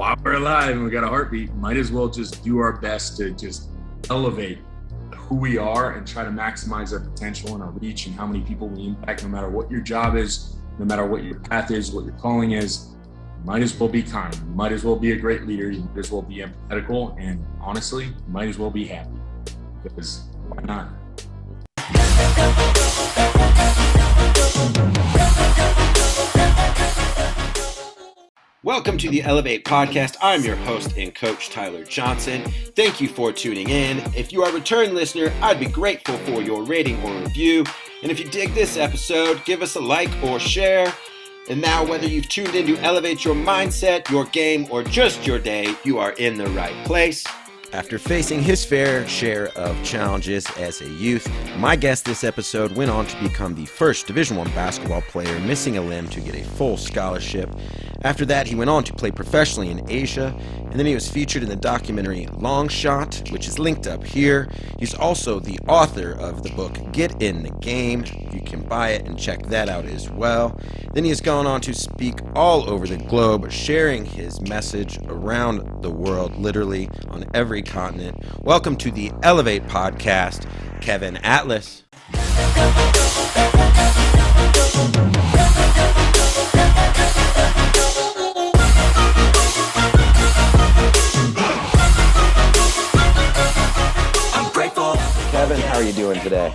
while we're alive and we got a heartbeat, might as well just do our best to just elevate who we are and try to maximize our potential and our reach and how many people we impact, no matter what your job is, no matter what your path is, what your calling is. You might as well be kind. You might as well be a great leader. You might as well be empathetical. And honestly, you might as well be happy, because why not? Welcome to the Elev8 podcast. I'm your host and coach, Tyler Johnson. Thank you for tuning in. If you are a return listener, I'd be grateful for your rating or review. And if you dig this episode, give us a like or share. And now, whether you've tuned in to elevate your mindset, your game, or just your day, you are in the right place. After facing his fair share of challenges as a youth, my guest this episode went on to become the first Division I basketball player missing a limb to get a full scholarship. After that, he went on to play professionally in Asia, and then he was featured in the documentary Long Shot, which is linked up here. He's also the author of the book Get in the Game. You can buy it and check that out as well. Then he has gone on to speak all over the globe, sharing his message around the world, literally on every continent. Welcome to the Elev8 podcast, Kevin Atlas. Kevin, how are you doing today?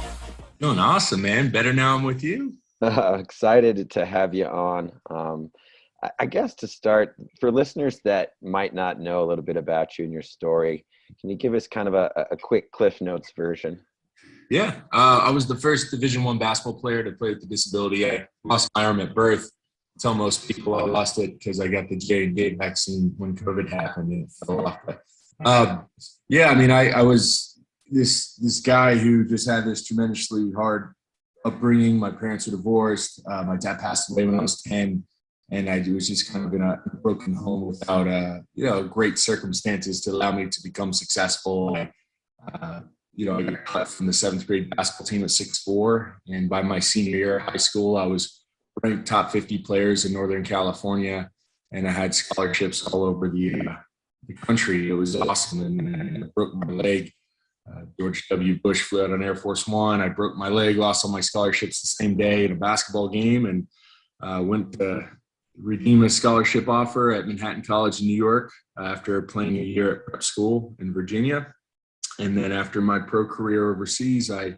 Doing awesome, man. Better now I'm with you. Excited to have you on. I guess to start, for listeners that might not know a little bit about you and your story, can you give us kind of a quick Cliff Notes version? Yeah, I was the first Division I basketball player to play with a disability. I lost my arm at birth. I tell most people I lost it because I got the J&J vaccine when COVID happened and it fell off. But, I was this guy who just had this tremendously hard upbringing. My parents were divorced. My dad passed away when I was 10. And I was just kind of in a broken home without, great circumstances to allow me to become successful. I got cut from the 7th grade basketball team at 6'4". And by my senior year of high school, I was ranked top 50 players in Northern California. And I had scholarships all over the country. It was awesome. And I broke my leg. George W. Bush flew out on Air Force One. I broke my leg, lost all my scholarships the same day in a basketball game, and went to redeem a scholarship offer at Manhattan College in New York after playing a year at prep school in Virginia. And then after my pro career overseas, I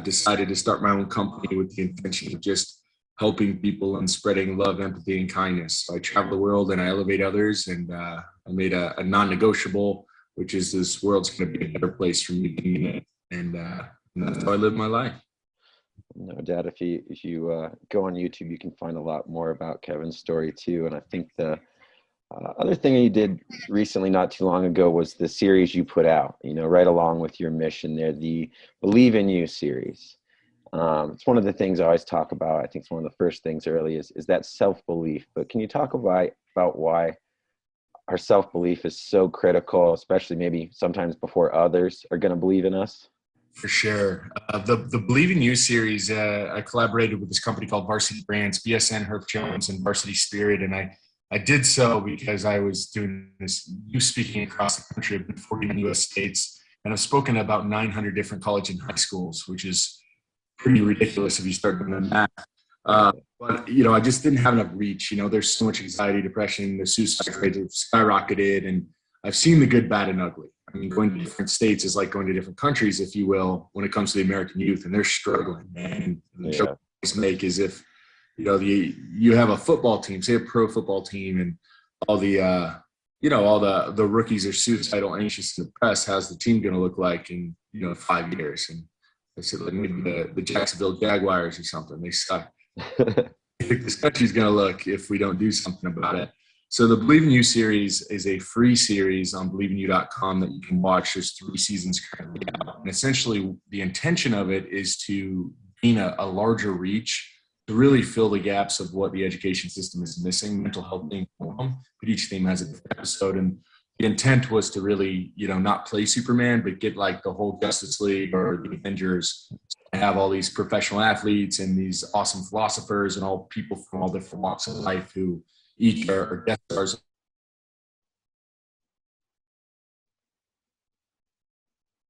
decided to start my own company with the intention of just helping people and spreading love, empathy, and kindness. So I travel the world and I elevate others, and I made a non-negotiable, which is this world's going to be a better place for me being in it. And that's how I live my life. No doubt. If you go on YouTube, you can find a lot more about Kevin's story too. And I think the other thing you did recently, not too long ago, was the series you put out, right along with your mission there, the Believe in You series. It's one of the things I always talk about. I think it's one of the first things early is that self-belief. But can you talk about why our self-belief is so critical, especially maybe sometimes before others are going to believe in us? For sure. The Believe in You series, I collaborated with this company called Varsity Brands, BSN, Herb Jones, and Varsity Spirit. And I did so because I was doing this youth speaking across the country. I've been 40 U.S. states, and I've spoken to about 900 different college and high schools, which is pretty ridiculous if you start doing the math. But I just didn't have enough reach. There's so much anxiety, depression, the suicide rates have skyrocketed, and I've seen the good, bad, and ugly. I mean, going to different states is like going to different countries, if you will, when it comes to the American youth, and they're struggling, man. And the joke I always make is if, you have a football team, say a pro football team, and all the, all the rookies are suicidal, anxious, and depressed, how's the team going to look like in, 5 years? And I said, like maybe the Jacksonville Jaguars or something. They suck. I think this country's going to look if we don't do something about it. So the Believe in You series is a free series on believeinu.com that you can watch. There's 3 seasons currently out. And essentially the intention of it is to gain a larger reach to really fill the gaps of what the education system is missing, mental health being one, but each theme has a different episode. And the intent was to really, not play Superman, but get like the whole Justice League or the Avengers, and have all these professional athletes and these awesome philosophers and all people from all different walks of life who each are guest stars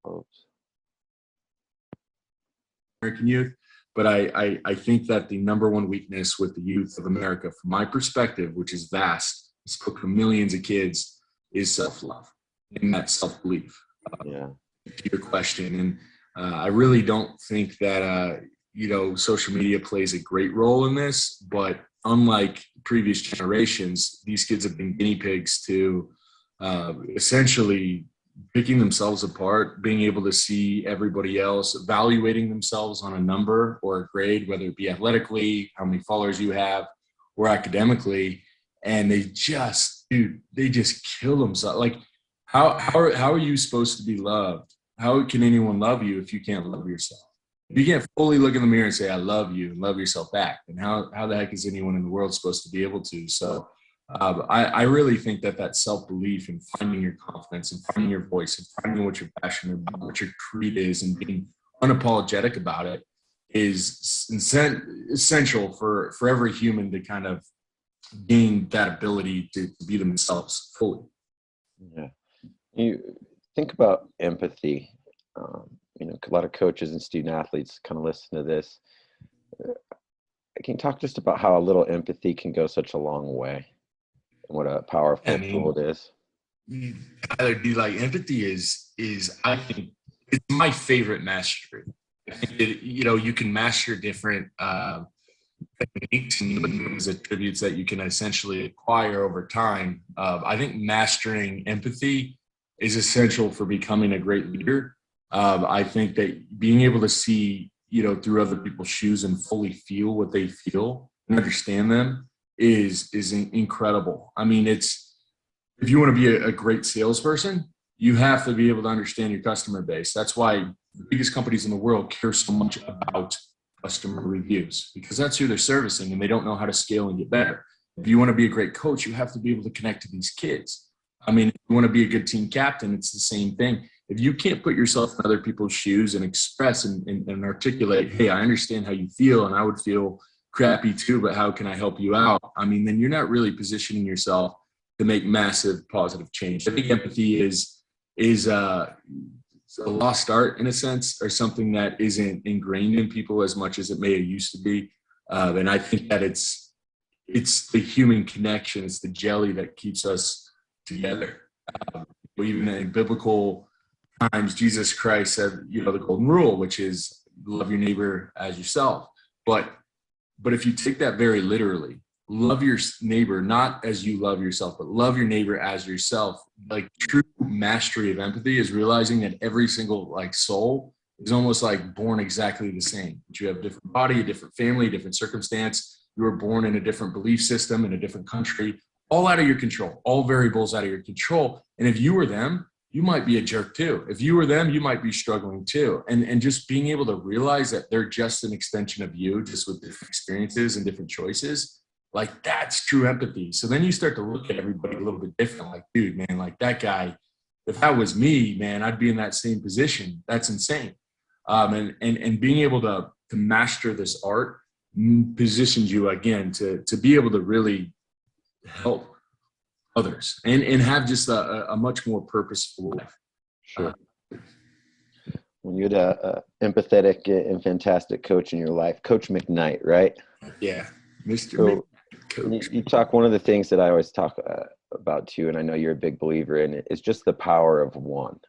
Oops. American youth. But I think that the number one weakness with the youth of America, from my perspective, which is vast, spoke to millions of kids, is self-love and that self-belief. Yeah. To your question, and I really don't think that social media plays a great role in this. But unlike previous generations, these kids have been guinea pigs to essentially picking themselves apart, being able to see everybody else, evaluating themselves on a number or a grade, whether it be athletically, how many followers you have, or academically, and they just kill themselves. Like, how are you supposed to be loved? How can anyone love you if you can't love yourself? If you can't fully look in the mirror and say, I love you, and love yourself back, then how the heck is anyone in the world supposed to be able to? So I really think that self-belief and finding your confidence and finding your voice and finding what you're passionate about, what your creed is, and being unapologetic about it is essential for every human to kind of gain that ability to be themselves fully. Yeah. You think about empathy. A lot of coaches and student athletes kind of listen to this. Can you talk just about how a little empathy can go such a long way? What a powerful tool it is. Tyler, empathy is I think it's my favorite mastery. I think you can master different techniques and attributes that you can essentially acquire over time. I think mastering empathy is essential for becoming a great leader. I think that being able to see through other people's shoes and fully feel what they feel and understand them is incredible. I mean, if you want to be a great salesperson, you have to be able to understand your customer base. That's why the biggest companies in the world care so much about customer reviews, because that's who they're servicing, and they don't know how to scale and get better. If you want to be a great coach, you have to be able to connect to these kids. I mean, if you want to be a good team captain, it's the same thing. If you can't put yourself in other people's shoes and express and articulate, hey, I understand how you feel, and I would feel crappy too, but how can I help you out? I mean, then you're not really positioning yourself to make massive positive change. I think empathy is a lost art in a sense, or something that isn't ingrained in people as much as it may have used to be. And I think that it's the human connection, it's the jelly that keeps us together. Even in biblical times, Jesus Christ said, the golden rule, which is love your neighbor as yourself. But if you take that very literally, love your neighbor not as you love yourself, but love your neighbor as yourself. Like, true mastery of empathy is realizing that every single soul is almost born exactly the same. But you have a different body, a different family, a different circumstance. You were born in a different belief system, in a different country, all out of your control, all variables out of your control. And if you were them, you might be a jerk too. If you were them, you might be struggling too. And just being able to realize that they're just an extension of you, just with different experiences and different choices, that's true empathy. So then you start to look at everybody a little bit different. Like, dude, man, that guy, if that was me, man, I'd be in that same position. That's insane. And being able to master this art positions you again to be able to really help others and have just a much more purposeful life. Sure. When you had a empathetic and fantastic coach in your life, Coach McKnight, right? Yeah, Mr. So, Coach. you talk, one of the things that I always talk about too, and I know you're a big believer in it, is just the power of one.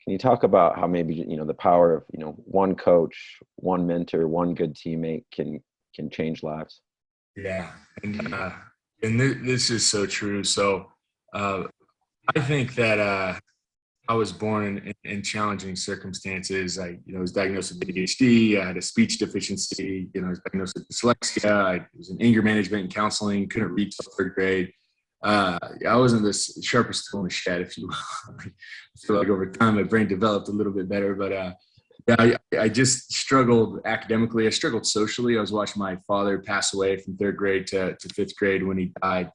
Can you talk about how maybe, the power of, one coach, one mentor, one good teammate can change lives? Yeah. And this is so true. So I think that I was born in challenging circumstances. I was diagnosed with ADHD. I had a speech deficiency. I was diagnosed with dyslexia. I was in anger management and counseling. Couldn't read till third grade. I wasn't the sharpest tool in the shed, if you will. I feel like over time my brain developed a little bit better, but I just struggled academically. I struggled socially. I was watching my father pass away from third grade to fifth grade when he died.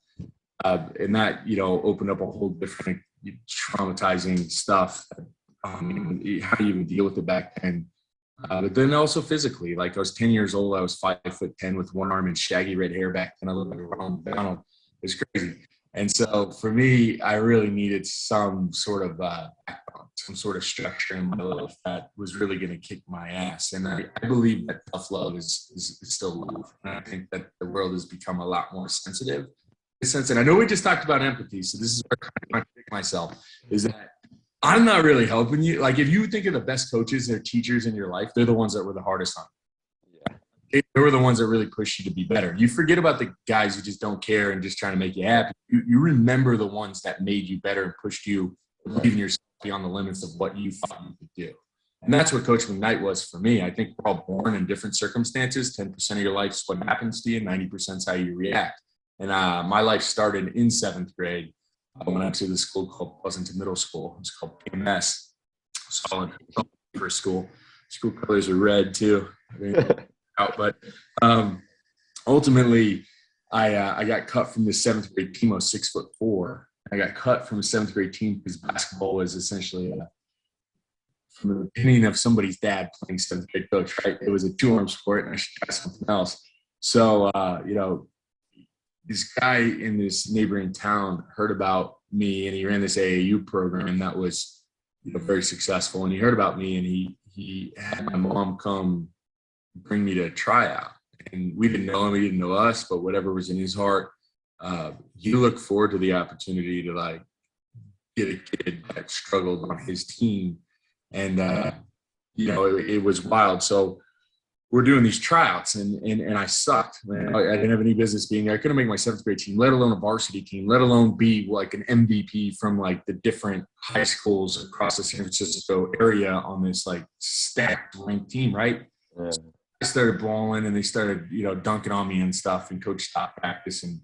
And that, opened up a whole different traumatizing stuff. How do you even deal with it back then? But then also physically, I was 10 years old. I was 5'10" with one arm and shaggy red hair back then. I looked like Ronald McDonald. It was crazy. And so for me, I really needed some sort of backbone. some sort of structure in my life that was really going to kick my ass. And I believe that tough love is still love. And I think that the world has become a lot more sensitive. And I know we just talked about empathy, so this is where I contradict myself, is that I'm not really helping you. Like, if you think of the best coaches or teachers in your life, they're the ones that were the hardest on you. Yeah. They were the ones that really push you to be better. You forget about the guys who just don't care and just trying to make you happy. You remember the ones that made you better and pushed you to believe in yourself beyond the limits of what you thought you could do. And that's what Coach McKnight was for me. I think we're all born in different circumstances. 10% of your life is what happens to you. 90% is how you react. And my life started in 7th grade. I went to the school called Pleasanton Middle School. It's called PMS. Solid for school. School colors are red too. But ultimately, I got cut from the 7th grade team. I was 6'4". I got cut from the 7th grade team because basketball was essentially from the beginning of somebody's dad playing 7th grade coach. Right? It was a 2-arm sport, and I should try something else. So this guy in this neighboring town heard about me, and he ran this AAU program that was very successful. And he heard about me, and he had my mom come bring me to a tryout. And we didn't know him, he didn't know us, but whatever was in his heart, he looked forward to the opportunity to like get a kid that struggled on his team. And it was wild. So we're doing these tryouts, and I sucked, man. I didn't have any business being there. I couldn't make my 7th grade team, let alone a varsity team, let alone be like an MVP from like the different high schools across the San Francisco area on this like stacked ranked team, right? Yeah. So I started balling, and they started, dunking on me and stuff, and coach stopped practice, and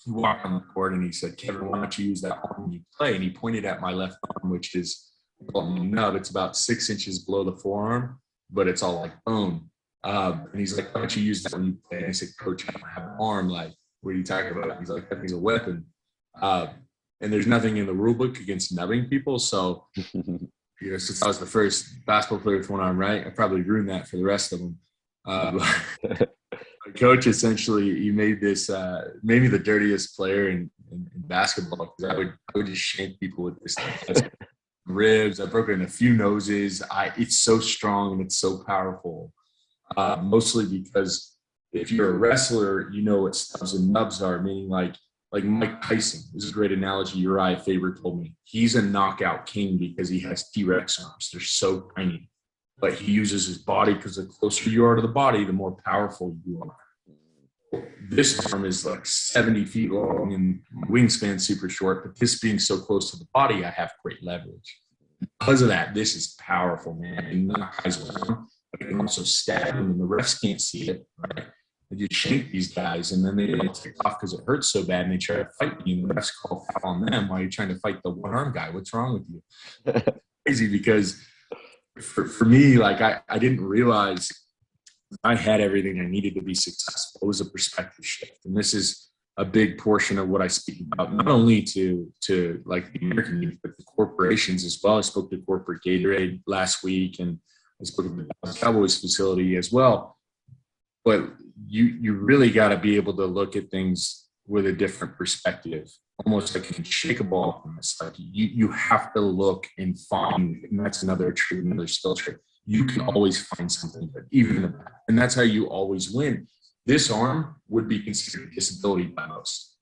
he walked on the court, and he said, "Kevin, why don't you use that arm when you play?" And he pointed at my left arm, which is called my nub. It's about 6 inches below the forearm, but it's all like bone. And he's like, "Why don't you use that when you play?" And I said, "Coach, I don't have an arm. Like, what are you talking about?" He's like, "That thing's a weapon." And there's nothing in the rule book against nubbing people. So, since I was the first basketball player with one arm, right, I probably ruined that for the rest of them. My coach essentially, he made me the dirtiest player in basketball, because I would just shank people with this thing. Ribs. I've broken a few noses. It's so strong and it's so powerful. Mostly because if you're a wrestler, you know what stubs and nubs are, meaning like Mike Tyson. This is a great analogy Uriah Faber told me. He's a knockout king because he has T-Rex arms. They're so tiny. But he uses his body, because the closer you are to the body, the more powerful you are. This arm is like 70 feet long, and my wingspan's super short, but this being so close to the body, I have great leverage. Because of that, this is powerful, man. And knock guys around. I can also stab them, and the refs can't see it, right? I just shank these guys, and then they get ticked off because it hurts so bad, and they try to fight me, and the refs call foul on them while you're trying to fight the one-arm guy. What's wrong with you? Crazy, because for me, like I didn't realize I had everything I needed to be successful. It was a perspective shift, and this is a big portion of what I speak about, not only to like the American youth, but the corporations as well. I spoke to corporate Gatorade last week, and I spoke at the Dallas Cowboys facility as well. But you really got to be able to look at things with a different perspective, almost like unshakable. Like you have to look and find, and that's another skill trait. You can always find something, but and that's how you always win. This arm would be considered a disability by most.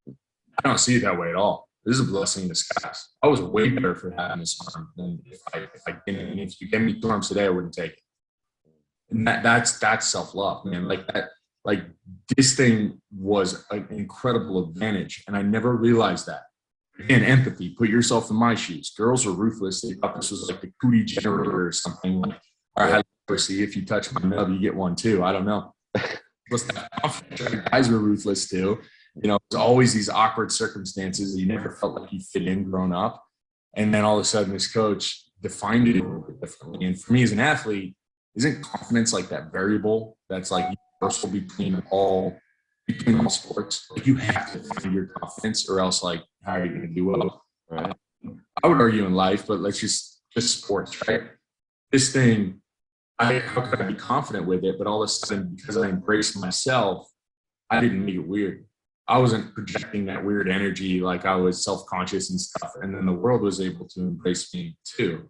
I don't see it that way at all. This is a blessing in disguise. I was way better for having this arm than if I didn't. And if you gave me 2 arms today, I wouldn't take it. And that's self-love, man. Like this thing was an incredible advantage, and I never realized that. Again, empathy. Put yourself in my shoes. Girls are ruthless. They thought this was like the cootie generator or something. Like, all right, see, if you touch my nub, you get one too. I don't know. Guys were ruthless too. There's always these awkward circumstances that you never felt like you fit in growing up. And then all of a sudden this coach defined it a little bit differently. And for me as an athlete, isn't confidence like that variable that's like universal between all sports? Like, you have to find your confidence, or else like, how are you going to do well? Right. I would argue in life, but let's just sports, right? This thing, how could I be confident with it? But all of a sudden, because I embraced myself, I didn't make it weird. I wasn't projecting that weird energy, like I was self-conscious and stuff. And then the world was able to embrace me too.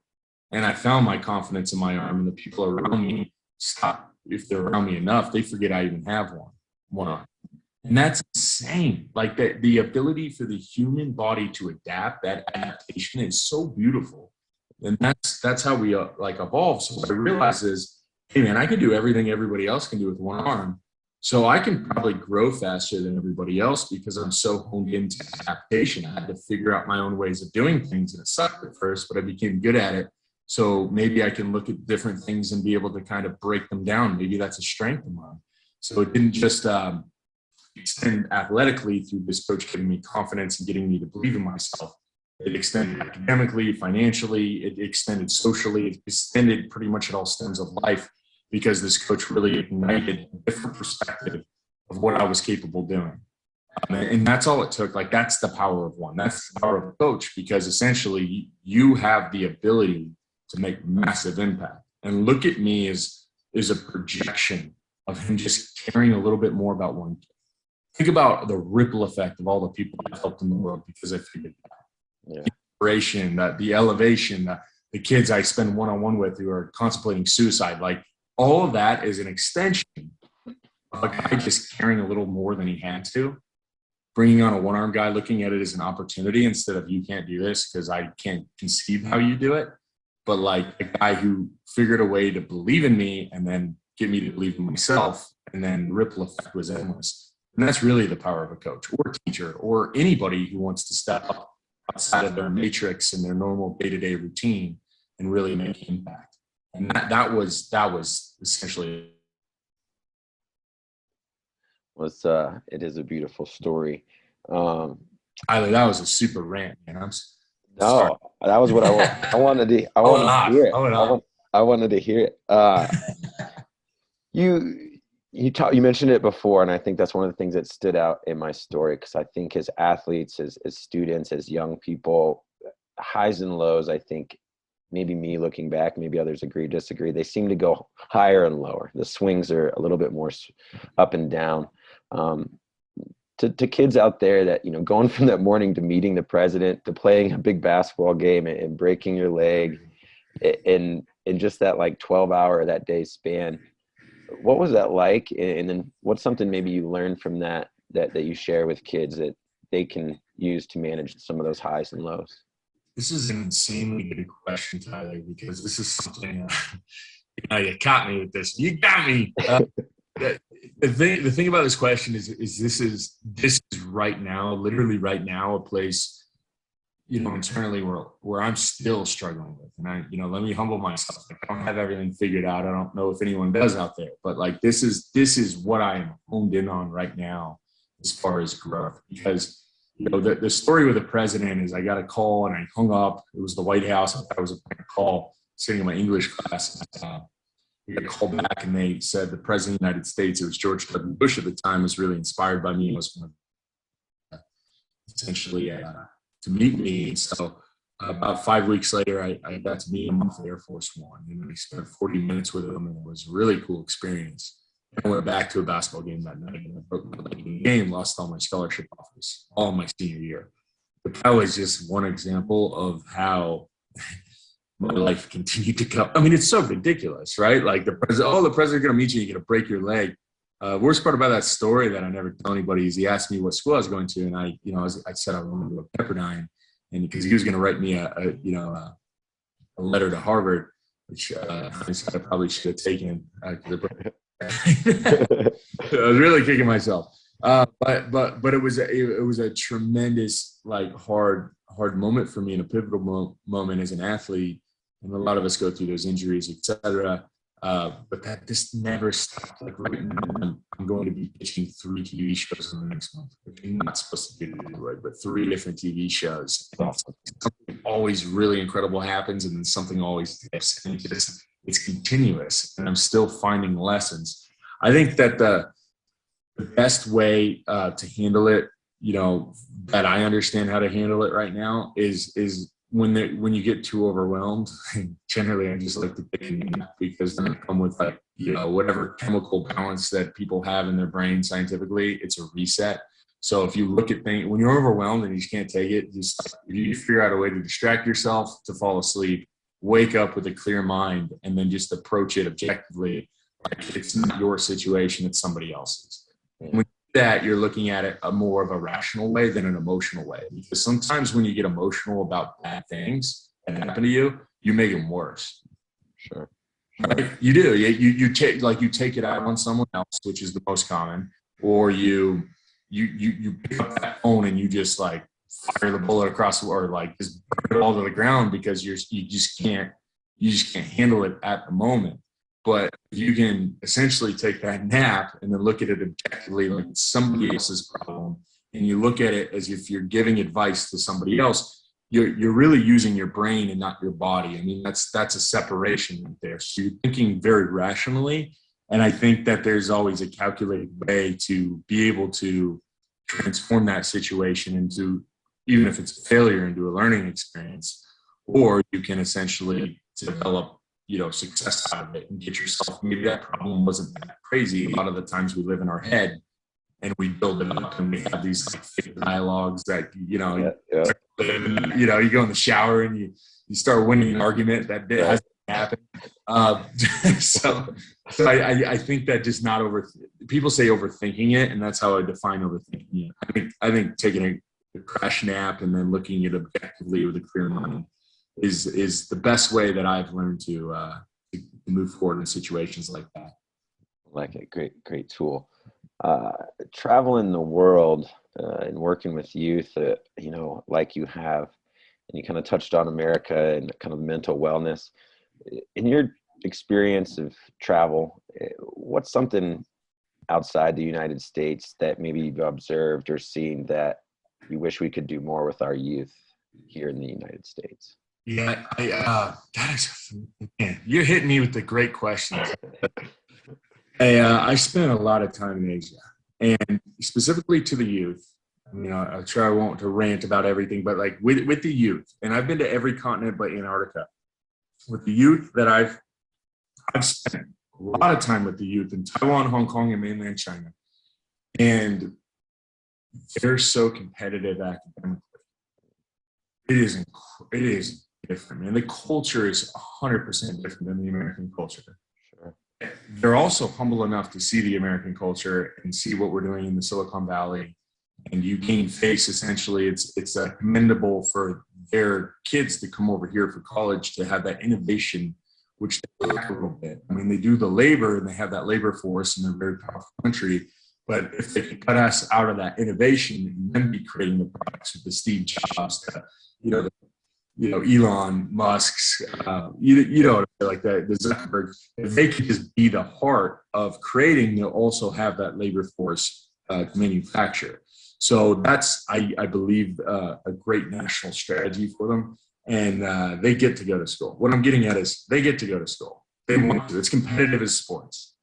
And I found my confidence in my arm, and the people around me stop. If they're around me enough, they forget I even have one arm. And that's insane. Like the ability for the human body to adapt, that adaptation is so beautiful. And that's how we like evolve. So what I realize is, hey man, I can do everything everybody else can do with one arm. So I can probably grow faster than everybody else because I'm so honed into adaptation. I had to figure out my own ways of doing things, and it sucked at first, but I became good at it. So maybe I can look at different things and be able to kind of break them down. Maybe that's a strength of mine. So it didn't just extend athletically through this coach giving me confidence and getting me to believe in myself. It extended academically, financially, it extended socially, it extended pretty much at all stems of life, because this coach really ignited a different perspective of what I was capable of doing. And that's all it took. Like, that's the power of one. That's the power of a coach, because essentially you have the ability to make massive impact. And look at me as a projection of him just caring a little bit more about one kid. Think about the ripple effect of all the people I've helped in the world because I figured that. Yeah. The inspiration, the elevation, the kids I spend one-on-one with who are contemplating suicide, like all of that is an extension of a guy just caring a little more than he had to, bringing on a one-arm guy, looking at it as an opportunity instead of, you can't do this because I can't conceive how you do it. But like a guy who figured a way to believe in me and then get me to believe in myself, and then ripple effect was endless. And that's really the power of a coach or a teacher or anybody who wants to step up outside of their matrix and their normal day-to-day routine and really make impact. And that was essentially. It is a beautiful story. Tyler, that was a super rant, man. No, that was what I wanted to. I wanted to hear it. You mentioned it before, and I think that's one of the things that stood out in my story, because I think as athletes, as students, as young people, highs and lows, I think maybe me looking back, maybe others agree, disagree, they seem to go higher and lower. The swings are a little bit more up and down. To kids out there that, going from that morning to meeting the president, to playing a big basketball game and breaking your leg in just that like 12-hour that day span, what was that like? And then what's something maybe you learned from that you share with kids that they can use to manage some of those highs and lows? This is an insanely good question, Tyler, because this is something, you caught me with this. You got me. The thing about this question is this is right now, literally right now, a place, internally where I'm still struggling with. And let me humble myself. I don't have everything figured out. I don't know if anyone does out there, but like, this is what I am honed in on right now as far as growth. Because, the story with the president is I got a call and I hung up. It was the White House. I thought it was a call sitting in my English class. We got a call back and they said the president of the United States, it was George W. Bush at the time, was really inspired by me and was going to essentially to meet me. And so about 5 weeks later, I got to meet him off the Air Force One, and I spent 40 minutes with him, and it was a really cool experience. I went back to a basketball game that night, and I broke my leg in the game, lost all my scholarship offers, all my senior year. But that was just one example of how my life continued to go. I mean, it's so ridiculous, right? Like the president's going to meet you, you're going to break your leg. Worst part about that story that I never tell anybody is he asked me what school I was going to, and I said I wanted to go to Pepperdine, and because he was going to write me a letter to Harvard, which I said I probably should have taken. I was really kicking myself, but it was a tremendous, like, hard moment for me, and a pivotal moment as an athlete. And a lot of us go through those injuries, etc. But that just never stopped. Like right now, I'm going to be pitching 3 TV shows in the next month. I'm not supposed to do it, but 3 different TV shows. Something always really incredible happens, and then something always dips. And it's continuous, and I'm still finding lessons. I think that the best way to handle it, that I understand how to handle it right now is when you get too overwhelmed. Generally, I just like to take a nap, because then I come with whatever chemical balance that people have in their brain scientifically. It's a reset. So if you look at things, when you're overwhelmed and you just can't take it, just you figure out a way to distract yourself, to fall asleep, wake up with a clear mind, and then just approach it objectively. Like it's not your situation, it's somebody else's. And when you do that, you're looking at it a more of a rational way than an emotional way. Because sometimes when you get emotional about bad things that happen to you, you make them worse. Sure. Right? You do. You take it out on someone else, which is the most common, or you pick up that phone and you just like fire the bullet across the, or like just burn it all to the ground because you just can't handle it at the moment. But you can essentially take that nap and then look at it objectively like it's somebody else's problem, and you look at it as if you're giving advice to somebody else. You're really using your brain and not your body. I mean, that's a separation right there. So you're thinking very rationally. And I think that there's always a calculated way to be able to transform that situation into, even if it's a failure, into a learning experience. Or you can essentially develop, success out of it and get yourself, maybe that problem wasn't that crazy. A lot of the times we live in our head and we build it up and we have these like fake dialogues that, you go in the shower and you start winning an argument that hasn't happened. So I think that just not people say overthinking it, and that's how I define overthinking it. I think taking a crash nap and then looking at it objectively with a clear mind is the best way that I've learned to move forward in situations like that. Like a great tool. Traveling the world and working with youth, like you have, and you kind of touched on America and kind of mental wellness. In your experience of travel, what's something outside the United States that maybe you've observed or seen that you wish we could do more with our youth here in the United States? Yeah, you're hitting me with the great questions. I spent a lot of time in Asia, and specifically to the youth. I try won't to rant about everything, but like with the youth, and I've been to every continent but Antarctica. With the youth that I've spent a lot of time with the youth in Taiwan, Hong Kong, and mainland China, and they're so competitive academically. It is different, and the culture is 100% different than the American culture. Sure. They're also humble enough to see the American culture and see what we're doing in the Silicon Valley, and you gain face. Essentially, it's commendable for their kids to come over here for college to have that innovation, which they lack a little bit. I mean, they do the labor and they have that labor force, and they're a very powerful country. But if they can cut us out of that innovation and then be creating the products with the Steve Jobs, Elon Musk's, like that, the Zuckerberg, if they could just be the heart of creating, they'll also have that labor force to manufacture. So that's, I believe, a great national strategy for them. And they get to go to school. What I'm getting at is they get to go to school. They want to. It's competitive as sports.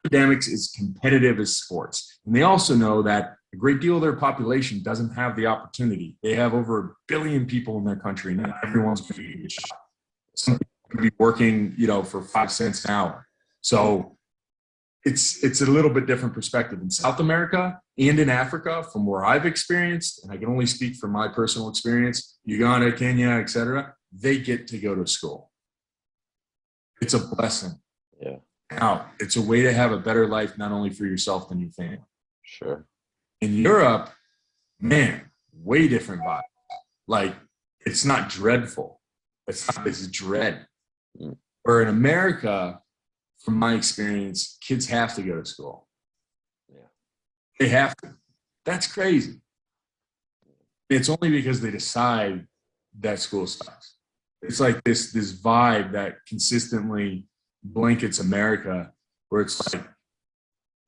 Academics is competitive as sports. And they also know that a great deal of their population doesn't have the opportunity. They have over 1 billion people in their country, and not everyone's going to get a good shot. Some people are going to be working, for 5 cents an hour. So it's a little bit different perspective in South America and in Africa, from where I've experienced, and I can only speak from my personal experience, Uganda, Kenya, etc. They get to go to school. It's a blessing. Yeah. Now, it's a way to have a better life, not only for yourself and your family. Sure. In Europe, man, way different vibe. Like, it's not dreadful. It's not this dread. Or in America, from my experience, kids have to go to school. Yeah. They have to. That's crazy. It's only because they decide that school stops. It's like this vibe that consistently blankets America, where it's like,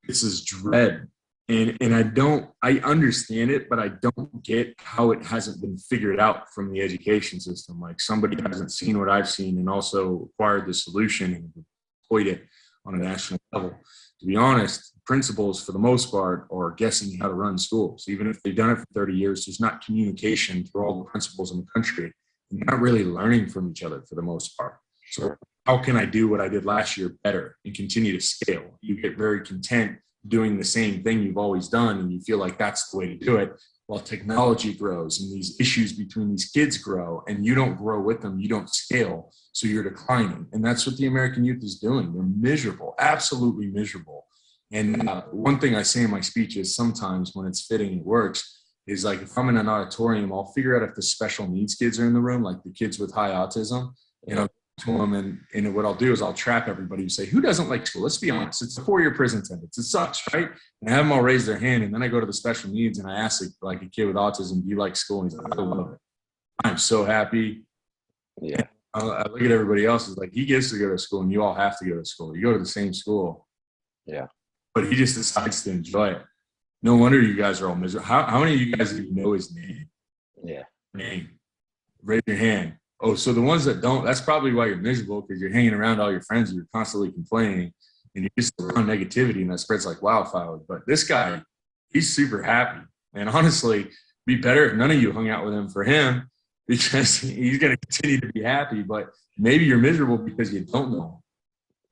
this is dread. And I understand it, but I don't get how it hasn't been figured out from the education system. Like, somebody hasn't seen what I've seen and also acquired the solution and deployed it on a national level. To be honest, principals, for the most part, are guessing how to run schools. Even if they've done it for 30 years, there's not communication through all the principals in the country. They're not really learning from each other for the most part. So how can I do what I did last year better and continue to scale? You get very content doing the same thing you've always done, and you feel like that's the way to do it. While technology grows and these issues between these kids grow, and you don't grow with them, you don't scale, so you're declining. And that's what the American youth is doing. They're miserable, absolutely miserable. And one thing I say in my speeches sometimes when it's fitting, it works, is like if I'm in an auditorium, I'll figure out if the special needs kids are in the room, like the kids with high autism, and I'll to them, and what I'll do is I'll trap everybody who say, who doesn't like school? Let's be honest, it's a 4-year prison sentence. It sucks, right? And I have them all raise their hand, and then I go to the special needs and I ask like a kid with autism, do you like school? And he's like, I love it. I'm so happy. Yeah. I look at everybody else, is like, he gets to go to school and you all have to go to school. You go to the same school. Yeah. But he just decides to enjoy it. No wonder you guys are all miserable. How many of you guys even know his name? Yeah. Name. Raise your hand. Oh, so the ones that don't, that's probably why you're miserable, because you're hanging around all your friends and you're constantly complaining and you're just around negativity, and that spreads like wildfire. But this guy, he's super happy. And honestly, it'd be better if none of you hung out with him for him, because he's going to continue to be happy. But maybe you're miserable because you don't know.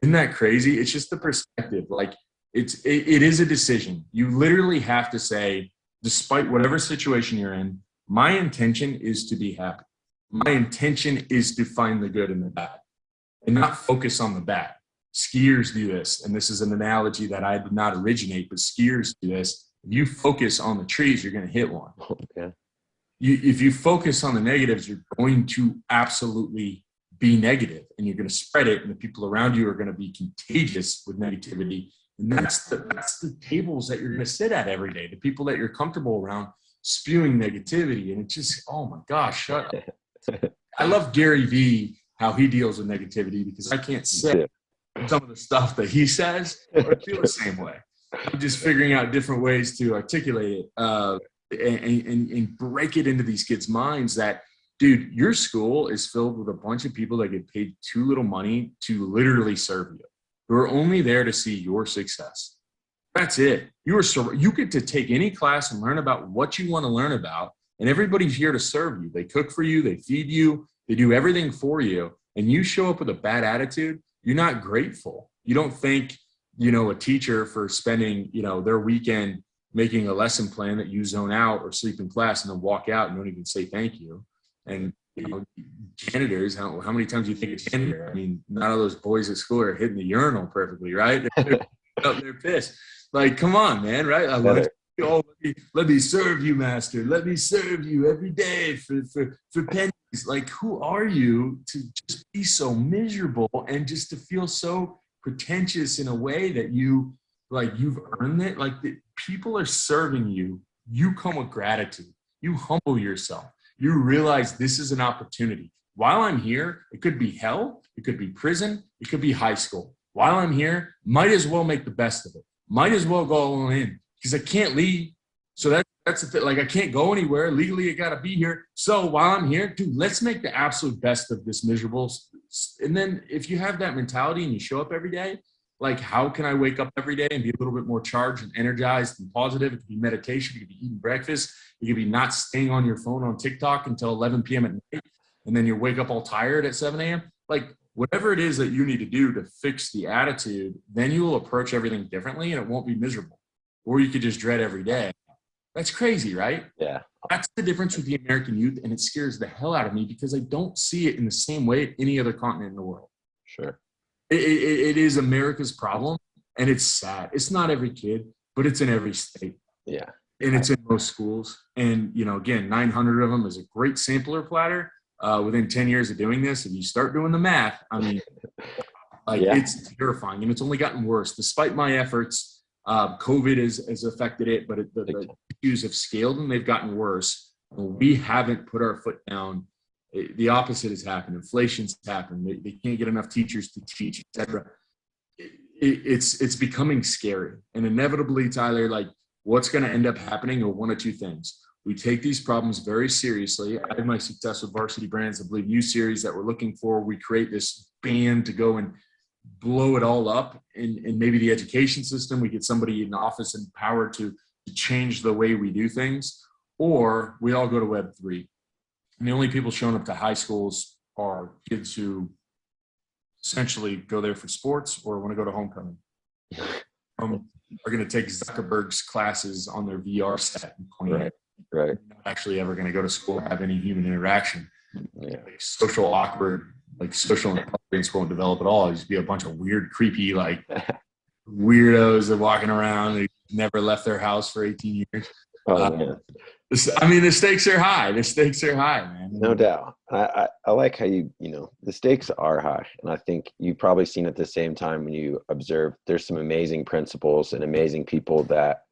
Isn't that crazy? It's just the perspective. Like it is a decision. You literally have to say, despite whatever situation you're in, my intention is to be happy. My intention is to find the good in the bad and not focus on the bad. Skiers do this, and this is an analogy that I did not originate, but skiers do this. If you focus on the trees, you're going to hit one. Okay. If you focus on the negatives, you're going to absolutely be negative, and you're going to spread it, and the people around you are going to be contagious with negativity. And that's the tables that you're going to sit at every day, the people that you're comfortable around spewing negativity. And it's just, oh my gosh, shut up. I love Gary Vee, how he deals with negativity, because I can't say some of the stuff that he says or feel the same way. I'm just figuring out different ways to articulate it and break it into these kids' minds that, dude, your school is filled with a bunch of people that get paid too little money to literally serve you, who are only there to see your success. That's it. You get to take any class and learn about what you want to learn about. And everybody's here to serve you. They cook for you. They feed you. They do everything for you. And you show up with a bad attitude, you're not grateful. You don't thank, a teacher for spending, their weekend making a lesson plan that you zone out or sleep in class and then walk out and don't even say thank you. And, janitors, how many times do you think a janitor? I mean, none of those boys at school are hitting the urinal perfectly, right? They're pissed. Like, come on, man, right? I love it. Oh, let me serve you, master. Let me serve you every day for pennies. Like, who are you to just be so miserable and just to feel so pretentious in a way that you've earned it? Like, the people are serving you. You come with gratitude. You humble yourself. You realize this is an opportunity. While I'm here, it could be hell. It could be prison. It could be high school. While I'm here, might as well make the best of it. Might as well go all in. Because I can't leave. So that's the thing. Like, I can't go anywhere. Legally, I got to be here. So while I'm here, dude, let's make the absolute best of this miserable. And then if you have that mentality and you show up every day, like, how can I wake up every day and be a little bit more charged and energized and positive? It could be meditation. It could be eating breakfast. It could be not staying on your phone on TikTok until 11 p.m. at night. And then you wake up all tired at 7 a.m. Like, whatever it is that you need to do to fix the attitude, then you will approach everything differently and it won't be miserable. Or you could just dread every day. That's crazy, right? Yeah. That's the difference with the American youth, and it scares the hell out of me because I don't see it in the same way at any other continent in the world. Sure. It is America's problem, and it's sad. It's not every kid, but it's in every state. Yeah. And it's in most schools. And, again, 900 of them is a great sampler platter. Within 10 years of doing this, if you start doing the math, I mean, it's terrifying, and it's only gotten worse. Despite my efforts, COVID has affected it, but the issues have scaled and they've gotten worse. We haven't put our foot down. The opposite has happened. Inflation's happened. They can't get enough teachers to teach, etc. It's becoming scary. And inevitably, Tyler, like, what's going to end up happening are one of two things. We take these problems very seriously. I had my success with Varsity Brands, I believe, U series that we're looking for. We create this band to go and blow it all up in maybe the education system. We get somebody in the office empowered to change the way we do things, or we all go to Web3. And the only people showing up to high schools are kids who essentially go there for sports or want to go to homecoming. are going to take Zuckerberg's classes on their VR set. Right. Not actually ever going to go to school or have any human interaction. Yeah. Like social intelligence won't develop at all. It'll just be a bunch of weird, creepy, like weirdos that are walking around. They never left their house for 18 years. Yeah. I mean, the stakes are high. The stakes are high, man. No doubt. I like how the stakes are high. And I think you've probably seen at the same time when you observe there's some amazing principles and amazing people that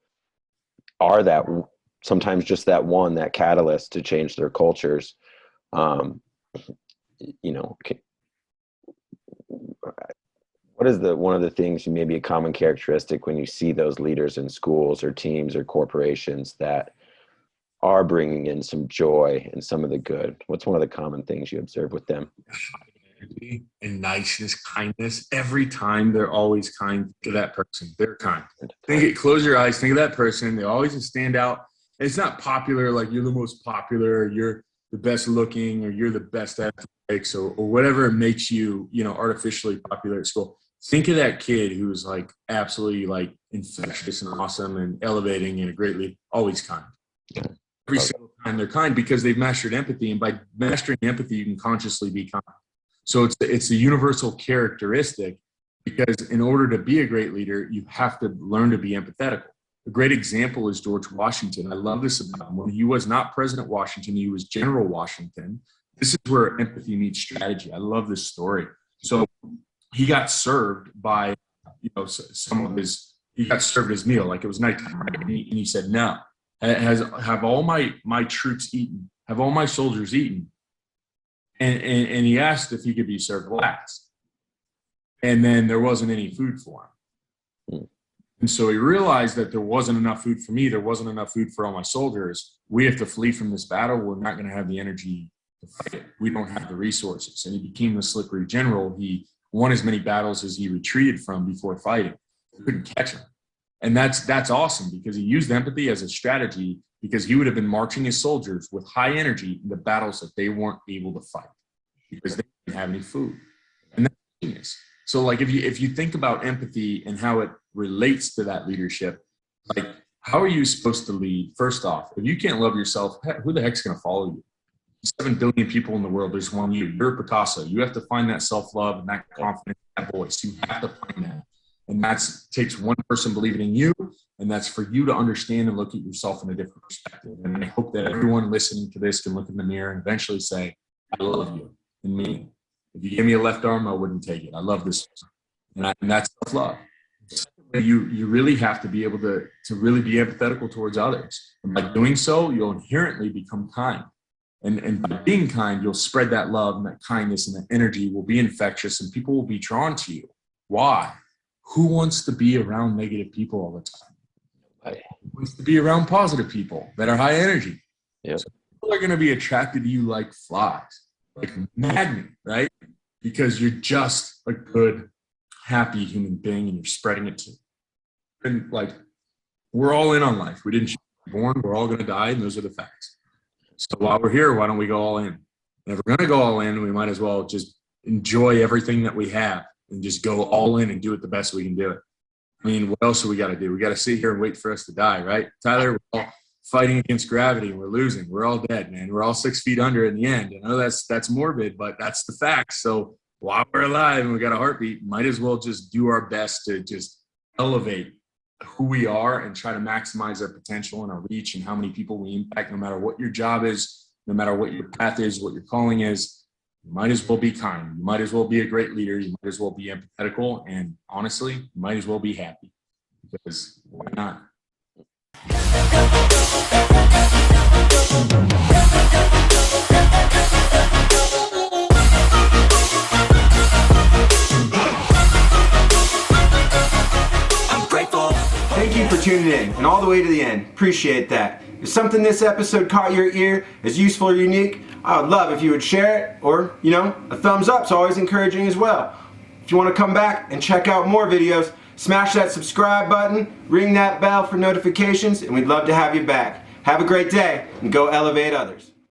are that sometimes just that catalyst to change their cultures. What is one of the things, maybe a common characteristic when you see those leaders in schools or teams or corporations that are bringing in some joy and some of the good? What's one of the common things you observe with them? Energy and niceness, kindness. Every time they're always kind to that person. They're kind. Close your eyes, think of that person. They always stand out. It's not popular, like you're the most popular, or you're the best looking, or you're the best athletics, or whatever makes you, artificially popular at school. Think of that kid who's like absolutely like infectious and awesome and elevating and a great lead, always kind. Every single time they're kind because they've mastered empathy, and by mastering empathy, you can consciously be kind. So it's a universal characteristic, because in order to be a great leader, you have to learn to be empathetical. A great example is George Washington. I love this about him. When he was not President Washington, he was General Washington. This is where empathy meets strategy. I love this story. So he got served by, he got served his meal, like it was nighttime, right? And he said, no, have all my troops eaten? Have all my soldiers eaten? And he asked if he could be served last. And then there wasn't any food for him. And so he realized that there wasn't enough food for me. There wasn't enough food for all my soldiers. We have to flee from this battle. We're not going to have the energy to fight it. We don't have the resources. And he became the slippery general. He won as many battles as he retreated from before fighting. They couldn't catch him. And that's awesome, because he used empathy as a strategy, because he would have been marching his soldiers with high energy in the battles that they weren't able to fight because they didn't have any food. And that's genius. So like if you think about empathy and how it relates to that leadership, like how are you supposed to lead? First off, if you can't love yourself, who the heck's going to follow you? 7 billion people in the world, there's one you. You're Picasso. You have to find that self-love and that confidence, that voice. You have to find that. And that takes one person believing in you, and that's for you to understand and look at yourself in a different perspective. And I hope that everyone listening to this can look in the mirror and eventually say, I love you and me. If you gave me a left arm, I wouldn't take it. I love this. And that's self-love. You really have to be able to really be empathetical towards others. And by doing so, you'll inherently become kind. And by being kind, you'll spread that love, and that kindness and that energy will be infectious, and people will be drawn to you. Why? Who wants to be around negative people all the time? Who wants to be around positive people that are high energy? Yeah. So people are going to be attracted to you like flies, like a magnet, right? Because you're just a good, happy human being, and you're spreading it too. And like, we're all in on life. We didn't be born. We're all going to die, and those are the facts. So while we're here, why don't we go all in? And if we're going to go all in, we might as well just enjoy everything that we have and just go all in and do it the best we can do it. I mean, what else do we got to do? We got to sit here and wait for us to die, right? Tyler, we're all fighting against gravity, and we're losing. We're all dead, man. We're all 6 feet under in the end. I know that's morbid, but that's the facts. So while we're alive and we got a heartbeat, might as well just do our best to just elevate who we are and try to maximize our potential and our reach and how many people we impact, no matter what your job is, no matter what your path is, what your calling is. You might as well be kind. You might as well be a great leader. You might as well be empathetical. And honestly, you might as well be happy, because why not? Thank you for tuning in and all the way to the end. Appreciate that. If something this episode caught your ear, is useful or unique, I would love if you would share it, or, a thumbs up's always encouraging as well. If you want to come back and check out more videos, smash that subscribe button, ring that bell for notifications, and we'd love to have you back. Have a great day, and go elevate others.